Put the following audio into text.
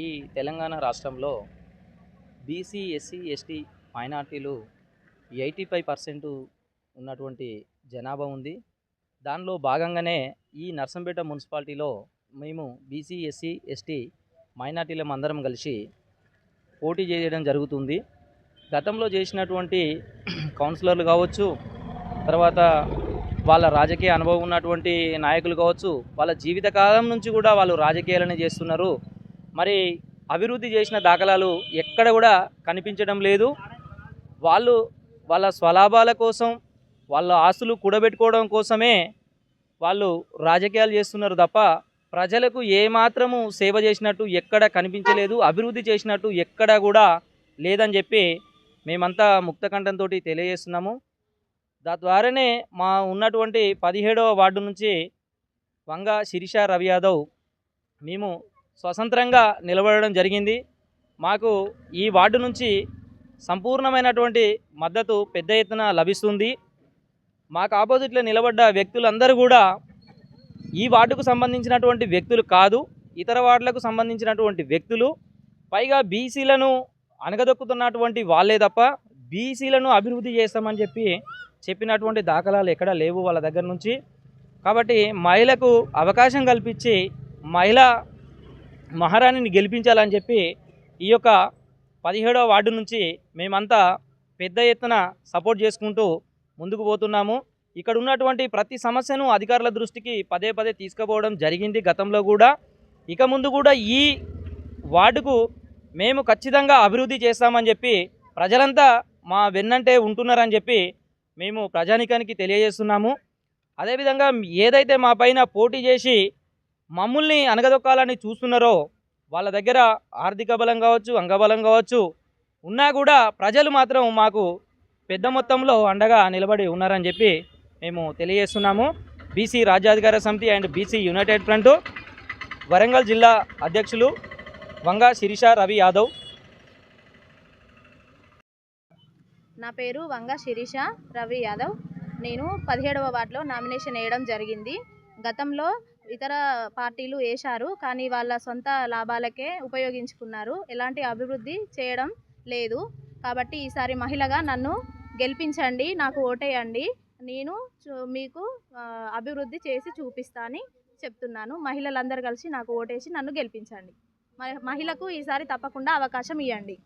ఈ తెలంగాణ రాష్ట్రంలో BC, SC, ST మైనార్టీలు 85% ఉన్నటువంటి జనాభా ఉంది. దానిలో భాగంగానే ఈ నర్సంపేట మున్సిపాలిటీలో మేము బీసీ, ఎస్సీ, ఎస్టీ మైనార్టీలమందరం కలిసి పోటీ చేయడం జరుగుతుంది. గతంలో చేసినటువంటి కౌన్సిలర్లు కావచ్చు, తర్వాత వాళ్ళ రాజకీయ అనుభవం ఉన్నటువంటి నాయకులు కావచ్చు, వాళ్ళ జీవితకాలం నుంచి కూడా వాళ్ళు రాజకీయాలనే చేస్తున్నారు. మరి అభివృద్ధి చేసిన దాఖలాలు ఎక్కడ కూడా కనిపించడం లేదు. వాళ్ళు వాళ్ళ స్వలాభాల కోసం, వాళ్ళ ఆస్తులు కూడబెట్టుకోవడం కోసమే వాళ్ళు రాజకీయాలు చేస్తున్నారు తప్ప ప్రజలకు ఏమాత్రము సేవ చేసినట్టు ఎక్కడ కనిపించలేదు. అభివృద్ధి చేసినట్టు ఎక్కడ కూడా లేదని చెప్పి మేమంతా ముక్తకంఠంతో తెలియజేస్తున్నాము. ద్వారానే మా ఉన్నటువంటి 17వ వార్డు నుంచి వంగ శిరీష రవి యాదవ్ మేము స్వతంత్రంగా నిలబడడం జరిగింది. మాకు ఈ వార్డు నుంచి సంపూర్ణమైనటువంటి మద్దతు పెద్ద ఎత్తున లభిస్తుంది. మాకు ఆపోజిట్లో నిలబడ్డ వ్యక్తులందరూ కూడా ఈ వార్డుకు సంబంధించినటువంటి వ్యక్తులు కాదు, ఇతర వార్డులకు సంబంధించినటువంటి వ్యక్తులు. పైగా బీసీలను అణగదొక్కుతున్నటువంటి వాళ్ళే తప్ప బీసీలను అభివృద్ధి చేస్తామని చెప్పినటువంటి దాఖలాలు ఎక్కడా లేవు వాళ్ళ దగ్గర నుంచి. కాబట్టి మహిళకు అవకాశం కల్పించి మహిళా మహారాణిని గెలిపించాలని చెప్పి ఈ యొక్క 17వ వార్డు నుంచి మేమంతా పెద్ద ఎత్తున సపోర్ట్ చేసుకుంటూ ముందుకు పోతున్నాము. ఇక్కడ ఉన్నటువంటి ప్రతి సమస్యను అధికారుల దృష్టికి పదే పదే తీసుకుపోవడం జరిగింది గతంలో కూడా. ఇక ముందు కూడా ఈ వార్డుకు మేము ఖచ్చితంగా అభివృద్ధి చేస్తామని చెప్పి ప్రజలంతా మా వెన్నంటే ఉంటున్నారని చెప్పి మేము ప్రజానికానికి తెలియజేస్తున్నాము. అదేవిధంగా ఏదైతే మా పైన పోటీ చేసి మమ్మల్ని అనగదొక్కాలని చూస్తున్నారో వాళ్ళ దగ్గర ఆర్థిక బలం కావచ్చు, అంగబలం కావచ్చు ఉన్నా కూడా ప్రజలు మాత్రం మాకు పెద్ద మొత్తంలో అండగా నిలబడి ఉన్నారని చెప్పి మేము తెలియజేస్తున్నాము. బీసీ రాజ్యాధికార సమితి and BC United front Warangal జిల్లా అధ్యక్షులు వంగ శిరీష రవి యాదవ్. నా పేరు వంగ శిరీష రవి యాదవ్. నేను 17వ వార్డులో నామినేషన్ వేయడం జరిగింది. గతంలో ఇతర పార్టీలు వేశారు, కానీ వాళ్ళ సొంత లాభాలకే ఉపయోగించుకున్నారు. ఎలాంటి అభివృద్ధి చేయడం లేదు. కాబట్టి ఈసారి మహిళగా నన్ను గెలిపించండి, నాకు ఓటేయండి. నేను మీకు అభివృద్ధి చేసి చూపిస్తానని చెప్తున్నాను. మహిళలందరూ కలిసి నాకు ఓటేసి నన్ను గెలిపించండి. మహిళకు ఈసారి తప్పకుండా అవకాశం ఇవ్వండి.